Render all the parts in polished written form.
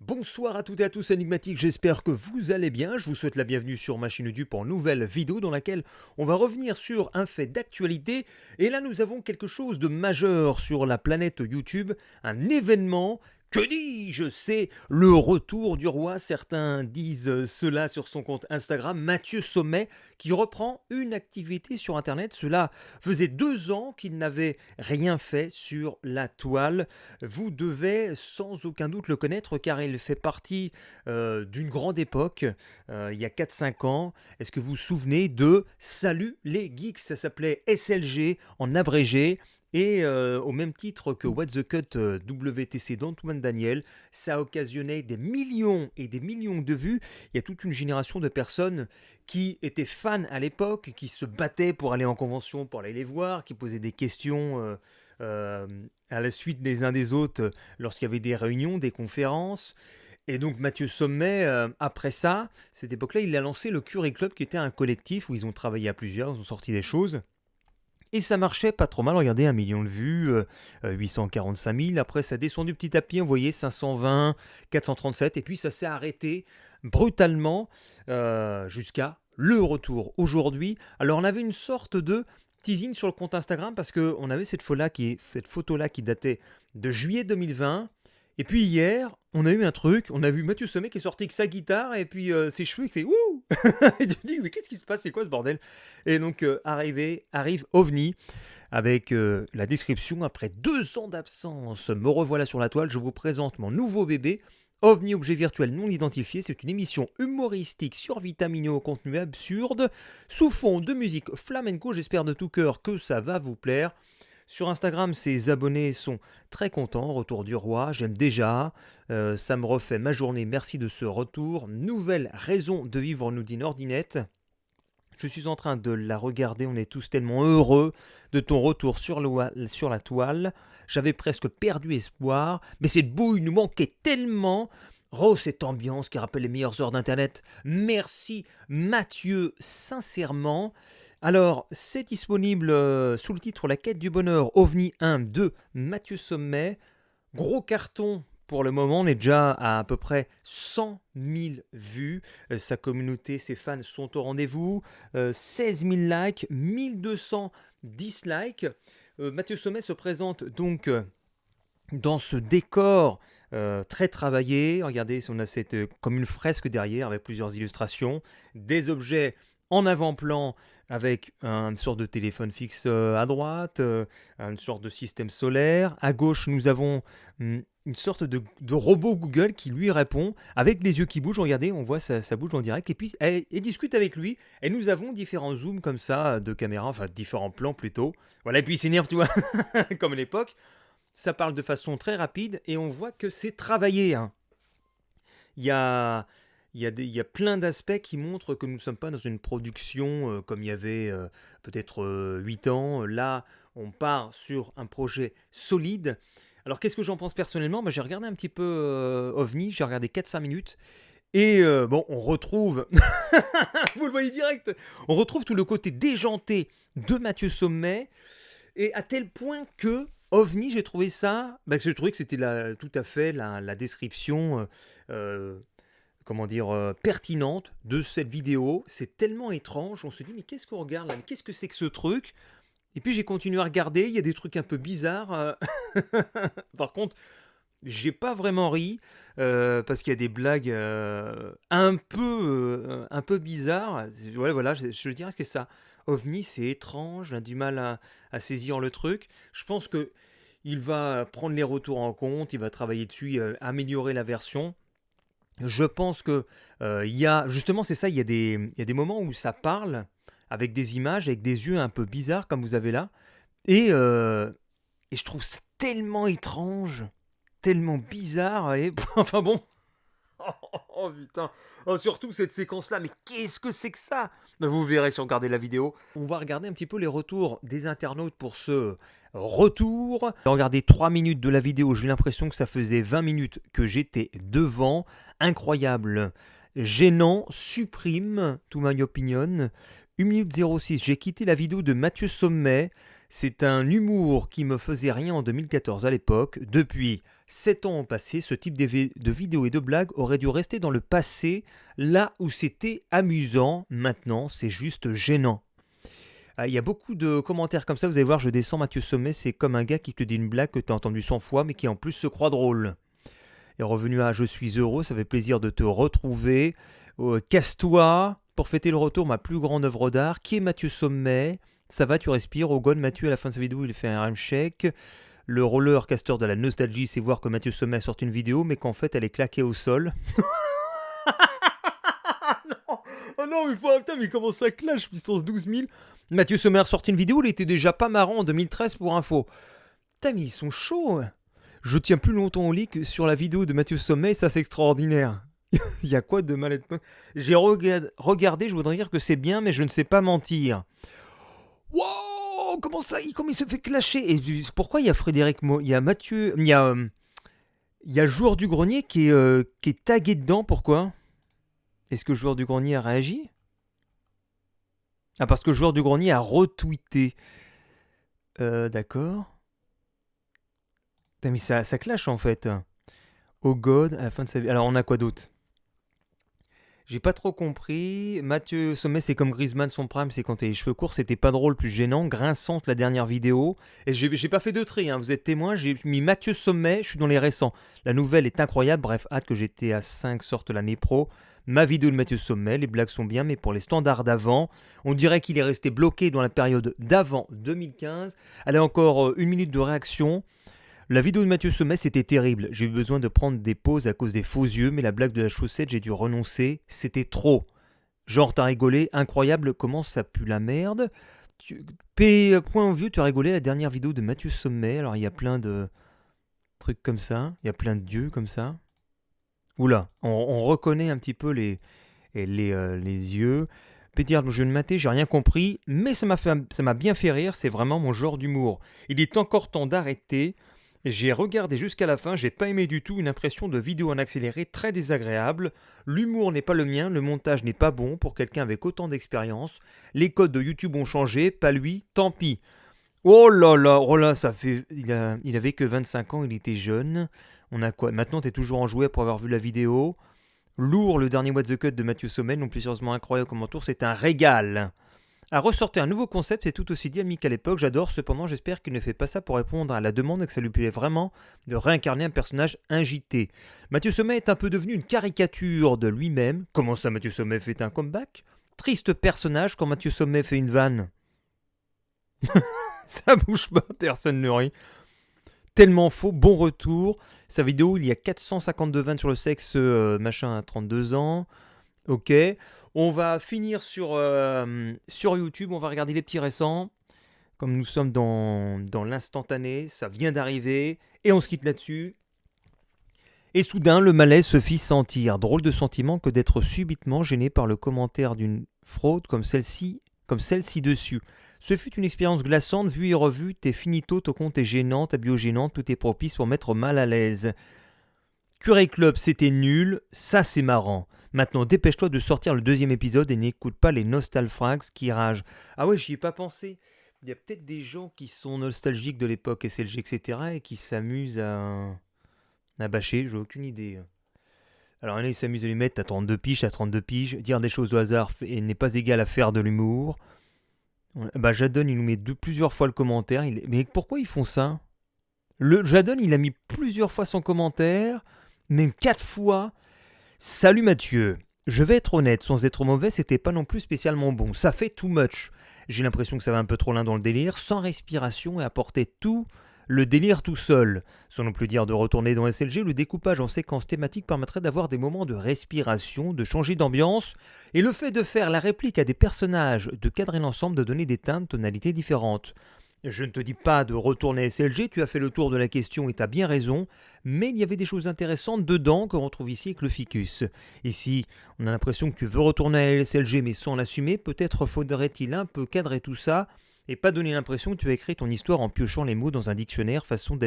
Bonsoir à toutes et à tous énigmatiques, j'espère que vous allez bien. Je vous souhaite la bienvenue sur ma chaîne YouTube pour une nouvelle vidéo dans laquelle on va revenir sur un fait d'actualité. Et là nous avons quelque chose de majeur sur la planète YouTube, un événement. Que dis-je? C'est le retour du roi. Certains disent cela sur son compte Instagram, Mathieu Sommet, qui reprend une activité sur Internet. Cela faisait 2 ans qu'il n'avait rien fait sur la toile. Vous devez sans aucun doute le connaître car il fait partie d'une grande époque, il y a 4-5 ans. Est-ce que vous vous souvenez de Salut les Geeks? Ça s'appelait SLG en abrégé. Et au même titre que What the Cut WTC d'Antoine Daniel, ça a occasionné des millions et des millions de vues. Il y a toute une génération de personnes qui étaient fans à l'époque, qui se battaient pour aller en convention, pour aller les voir, qui posaient des questions à la suite des uns des autres lorsqu'il y avait des réunions, des conférences. Et donc Mathieu Sommet, après ça, cette époque-là, il a lancé le Curie Club, qui était un collectif où ils ont travaillé à plusieurs, ils ont sorti des choses. Et ça marchait pas trop mal, regardez, 1 million de vues, 845 000, après ça a descendu petit à petit, vous voyez, 520, 437, et puis ça s'est arrêté brutalement jusqu'à le retour aujourd'hui. Alors on avait une sorte de teasing sur le compte Instagram, parce qu'on avait cette photo-là qui datait de juillet 2020, et puis hier, on a eu un truc, on a vu Mathieu Sommet qui est sorti avec sa guitare, et puis ses cheveux qui fait « Wouh !» Et tu te dis « Mais qu'est-ce qui se passe? C'est quoi ce bordel ?» Et donc arrive OVNI avec la description. Après 2 ans d'absence, me revoilà sur la toile, je vous présente mon nouveau bébé. OVNI, objet virtuel non identifié, c'est une émission humoristique survitaminée au contenu absurde, sous fond de musique flamenco. J'espère de tout cœur que ça va vous plaire. Sur Instagram, ses abonnés sont très contents. Retour du roi, j'aime déjà. Ça me refait ma journée. Merci de ce retour. Nouvelle raison de vivre, nous dit Nordinette. Je suis en train de la regarder. On est tous tellement heureux de ton retour sur la toile. J'avais presque perdu espoir. Mais c'est beau, il nous manquait tellement. Oh, cette ambiance qui rappelle les meilleures heures d'Internet. Merci Mathieu, sincèrement. Alors, c'est disponible sous le titre La quête du bonheur, OVNI 1 de Mathieu Sommet. Gros carton pour le moment, on est déjà à peu près 100 000 vues. Sa communauté, ses fans sont au rendez-vous. 16 000 likes, 1200 dislikes. Mathieu Sommet se présente donc dans ce décor très travaillé. Regardez, on a comme une fresque derrière avec plusieurs illustrations, des objets en avant-plan avec une sorte de téléphone fixe à droite, une sorte de système solaire. À gauche, nous avons une sorte de robot Google qui lui répond avec les yeux qui bougent. Regardez, on voit ça bouge en direct. Et puis, elle discute avec lui. Et nous avons différents zooms comme ça de caméra, enfin différents plans plutôt. Voilà, et puis il s'énerve, tu vois, comme à l'époque. Ça parle de façon très rapide et on voit que c'est travaillé. Hein. Il y a plein d'aspects qui montrent que nous ne sommes pas dans une production comme il y avait peut-être 8 ans. Là, on part sur un projet solide. Alors, qu'est-ce que j'en pense personnellement? J'ai regardé un petit peu OVNI, j'ai regardé 4-5 minutes. Et bon, on retrouve, vous le voyez direct, on retrouve tout le côté déjanté de Mathieu Sommet. Et à tel point que OVNI, j'ai trouvé ça, j'ai trouvé que c'était tout à fait la description pertinente de cette vidéo. C'est tellement étrange, on se dit mais qu'est-ce qu'on regarde là, mais qu'est-ce que c'est que ce truc? Et puis j'ai continué à regarder, il y a des trucs un peu bizarres. Par contre, j'ai pas vraiment ri parce qu'il y a des blagues un peu bizarres. Ouais, voilà, je dirais que c'est ça. OVNI, c'est étrange, on a du mal à saisir le truc. Je pense que il va prendre les retours en compte, il va travailler dessus, améliorer la version. Je pense que il y a, justement, c'est ça, il y a des moments où ça parle avec des images, avec des yeux un peu bizarres comme vous avez là. Et je trouve ça tellement étrange, tellement bizarre. Et enfin bon. Oh putain. Oh, surtout cette séquence-là, mais qu'est-ce que c'est que ça? Vous verrez si vous regardez la vidéo. On va regarder un petit peu les retours des internautes pour ce retour. J'ai regardé 3 minutes de la vidéo, j'ai eu l'impression que ça faisait 20 minutes que j'étais devant. Incroyable, gênant, supprime, to my opinion. 1 minute 06, j'ai quitté la vidéo de Mathieu Sommet. C'est un humour qui me faisait rien en 2014 à l'époque. Depuis, 7 ans ont passé, ce type de vidéos et de blagues aurait dû rester dans le passé, là où c'était amusant. Maintenant, c'est juste gênant. Il y a beaucoup de commentaires comme ça, vous allez voir, je descends Mathieu Sommet, c'est comme un gars qui te dit une blague que tu as entendue 100 fois, mais qui en plus se croit drôle. Et revenu à Je suis heureux, ça fait plaisir de te retrouver. Casse-toi, pour fêter le retour, ma plus grande œuvre d'art. Qui est Mathieu Sommet? Ça va, tu respires. Ogon, Mathieu, à la fin de sa vidéo, il fait un rhyme check. Le roller caster de la nostalgie, c'est voir que Mathieu Sommet a sorti une vidéo, mais qu'en fait, elle est claquée au sol. Non. Oh non, mais putain, mais comment ça clash, puissance 12 000. Mathieu Sommet a sorti une vidéo, il était déjà pas marrant en 2013 pour info. Putain, mais ils sont chauds. Je tiens plus longtemps au lit que sur la vidéo de Mathieu Sommet, ça c'est extraordinaire. Il y a quoi de mal? J'ai regardé, je voudrais dire que c'est bien, mais je ne sais pas mentir. Wow, comment il se fait clasher? Et pourquoi il y a Frédéric il y a Mathieu, il y a Joueur du Grenier qui est tagué dedans, pourquoi? Est-ce que Joueur du Grenier a réagi? Ah, parce que Joueur du Grenier a retweeté. D'accord. Putain, mais ça clash en fait. Oh God, à la fin de sa vie. Alors on a quoi d'autre? J'ai pas trop compris. Mathieu Sommet, c'est comme Griezmann, son prime, c'est quand t'as les cheveux courts, c'était pas drôle, plus gênant, grinçante la dernière vidéo. Et j'ai pas fait de tri, hein, vous êtes témoins, j'ai mis Mathieu Sommet, je suis dans les récents. La nouvelle est incroyable, bref, hâte que GTA 5 sorte l'année pro. Ma vidéo de Mathieu Sommet, les blagues sont bien, mais pour les standards d'avant, on dirait qu'il est resté bloqué dans la période d'avant 2015. Allez, encore une minute de réaction. La vidéo de Mathieu Sommet, c'était terrible. J'ai eu besoin de prendre des pauses à cause des faux yeux, mais la blague de la chaussette, j'ai dû renoncer. C'était trop. Genre, t'as rigolé, incroyable, comment ça pue la merde. Point vieux, tu as rigolé la dernière vidéo de Mathieu Sommet. Alors, il y a plein de trucs comme ça. Il y a plein de dieux comme ça. Oula, on reconnaît un petit peu les yeux. Pétir, je ne matais, j'ai rien compris, mais ça m'a bien fait rire, c'est vraiment mon genre d'humour. Il est encore temps d'arrêter. J'ai regardé jusqu'à la fin, j'ai pas aimé du tout, une impression de vidéo en accéléré très désagréable. L'humour n'est pas le mien, le montage n'est pas bon pour quelqu'un avec autant d'expérience. Les codes de YouTube ont changé, pas lui, tant pis. Oh là, ça fait. Il avait que 25 ans, il était jeune. On a quoi? Maintenant, t'es toujours enjoué pour avoir vu la vidéo. Lourd, le dernier What the Cut de Mathieu Sommet, non plus sérieusement incroyable comme retour, c'est un régal. À ressortir un nouveau concept, c'est tout aussi dynamique qu'à l'époque, j'adore, cependant j'espère qu'il ne fait pas ça pour répondre à la demande et que ça lui plaît vraiment de réincarner un personnage ingité. Mathieu Sommet est un peu devenu une caricature de lui-même. Comment ça Mathieu Sommet fait un comeback? Triste personnage quand Mathieu Sommet fait une vanne. Ça bouge pas, personne ne rit. Tellement faux, bon retour. Sa vidéo, il y a 452 vannes sur le sexe, machin à 32 ans. Ok. On va finir sur YouTube, on va regarder les petits récents. Comme nous sommes dans l'instantané, ça vient d'arriver. Et on se quitte là-dessus. Et soudain, le malaise se fit sentir. Drôle de sentiment que d'être subitement gêné par le commentaire d'une fraude comme celle-ci dessus. Ce fut une expérience glaçante, vue et revue, tes finito, ton compte est gênant, ta bio gênante, tout est propice pour mettre mal à l'aise. Curé Club, c'était nul, ça c'est marrant. Maintenant, dépêche-toi de sortir le deuxième épisode et n'écoute pas les nostalfrags qui ragent. Ah ouais, j'y ai pas pensé. Il y a peut-être des gens qui sont nostalgiques de l'époque SLG, etc. et qui s'amusent à bâcher, j'ai aucune idée. Alors, il y en a qui s'amusent à lui mettre à 32 piges, dire des choses au hasard n'est pas égal à faire de l'humour. Bah, Jadon, il nous met plusieurs fois le commentaire. Mais pourquoi ils font ça? Jadon, il a mis plusieurs fois son commentaire, même 4 fois. Salut Mathieu, je vais être honnête, sans être mauvais, c'était pas non plus spécialement bon. Ça fait too much. J'ai l'impression que ça va un peu trop loin dans le délire, sans respiration et apporter tout le délire tout seul. Sans non plus dire de retourner dans SLG, le découpage en séquences thématiques permettrait d'avoir des moments de respiration, de changer d'ambiance, et le fait de faire la réplique à des personnages, de cadrer l'ensemble, de donner des teintes, tonalités différentes. Je ne te dis pas de retourner à SLG, tu as fait le tour de la question et tu as bien raison, mais il y avait des choses intéressantes dedans qu'on retrouve ici avec le ficus. Ici, on a l'impression que tu veux retourner à SLG mais sans l'assumer, peut-être faudrait-il un peu cadrer tout ça et pas donner l'impression que tu as écrit ton histoire en piochant les mots dans un dictionnaire façon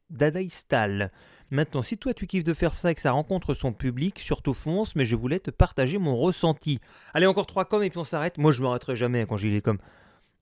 dadaïstal. Maintenant, si toi tu kiffes de faire ça et que ça rencontre son public, surtout fonce, mais je voulais te partager mon ressenti. Allez, encore 3 coms et puis on s'arrête. Moi je m'arrêterai jamais quand j'ai les coms.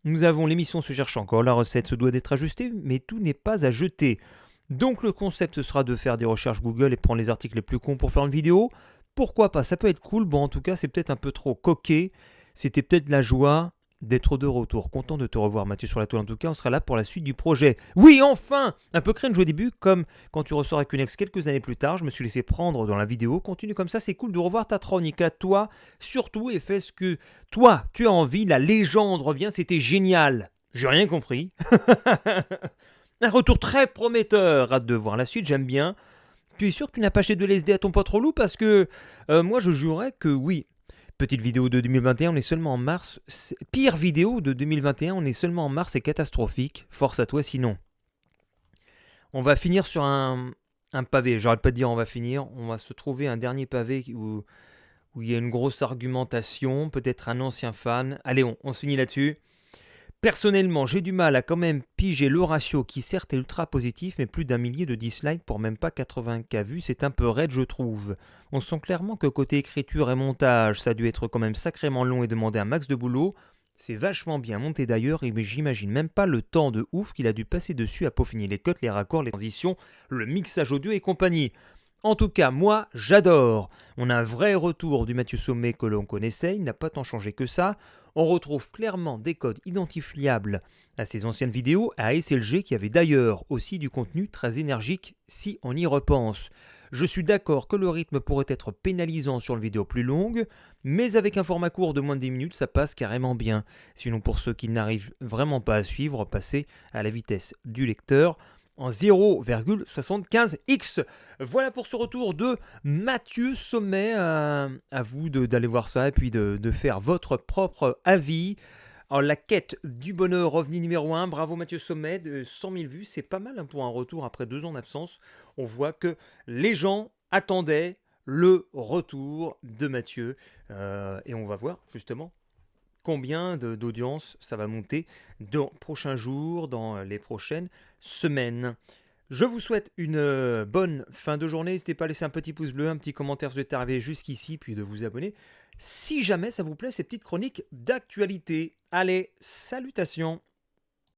Nous avons l'émission se cherche encore, la recette se doit d'être ajustée, mais tout n'est pas à jeter. Donc le concept sera de faire des recherches Google et prendre les articles les plus cons pour faire une vidéo. Pourquoi pas, ça peut être cool. Bon, en tout cas, c'est peut-être un peu trop coquet. C'était peut-être la joie d'être de retour. Content de te revoir, Mathieu, sur la toile. En tout cas, on sera là pour la suite du projet. Oui, enfin. Un peu cringe au début, comme quand tu ressors avec une ex quelques années plus tard. Je me suis laissé prendre dans la vidéo. Continue comme ça, c'est cool de revoir ta chronique. À toi, surtout, et fais ce que toi, tu as envie. La légende revient, c'était génial. J'ai rien compris. Un retour très prometteur. Hâte de voir la suite, j'aime bien. Tu es sûr que tu n'as pas acheté de l'SD à ton pote relou? Parce que moi, je jurerais que oui. Petite vidéo de 2021, on est seulement en mars. Pire vidéo de 2021, on est seulement en mars, c'est catastrophique. Force à toi sinon. On va finir sur un pavé. J'arrête pas de dire on va finir. On va se trouver un dernier pavé où il y a une grosse argumentation. Peut-être un ancien fan. Allez, on se finit là-dessus. Personnellement, j'ai du mal à quand même piger le ratio qui certes est ultra positif, mais plus d'un millier de dislikes pour même pas 80K vues, c'est un peu raide je trouve. On sent clairement que côté écriture et montage, ça a dû être quand même sacrément long et demander un max de boulot. C'est vachement bien monté d'ailleurs et j'imagine même pas le temps de ouf qu'il a dû passer dessus à peaufiner les cuts, les raccords, les transitions, le mixage audio et compagnie. En tout cas, moi, j'adore. On a un vrai retour du Mathieu Sommet que l'on connaissait, il n'a pas tant changé que ça. On retrouve clairement des codes identifiables à ses anciennes vidéos, à SLG qui avait d'ailleurs aussi du contenu très énergique si on y repense. Je suis d'accord que le rythme pourrait être pénalisant sur une vidéo plus longue, mais avec un format court de moins de 10 minutes, ça passe carrément bien. Sinon pour ceux qui n'arrivent vraiment pas à suivre, passez à la vitesse du lecteur en 0,75x. Voilà pour ce retour de Mathieu Sommet. À vous d'aller voir ça et puis de faire votre propre avis. Alors, la quête du bonheur, revenu numéro 1. Bravo Mathieu Sommet, de 100 000 vues. C'est pas mal pour un retour après 2 ans d'absence. On voit que les gens attendaient le retour de Mathieu. Et on va voir justement combien d'audience ça va monter dans les prochains jours, dans les prochaines semaines. Je vous souhaite une bonne fin de journée. N'hésitez pas à laisser un petit pouce bleu, un petit commentaire si vous êtes arrivé jusqu'ici, puis de vous abonner. Si jamais ça vous plaît, ces petites chroniques d'actualité. Allez, salutations!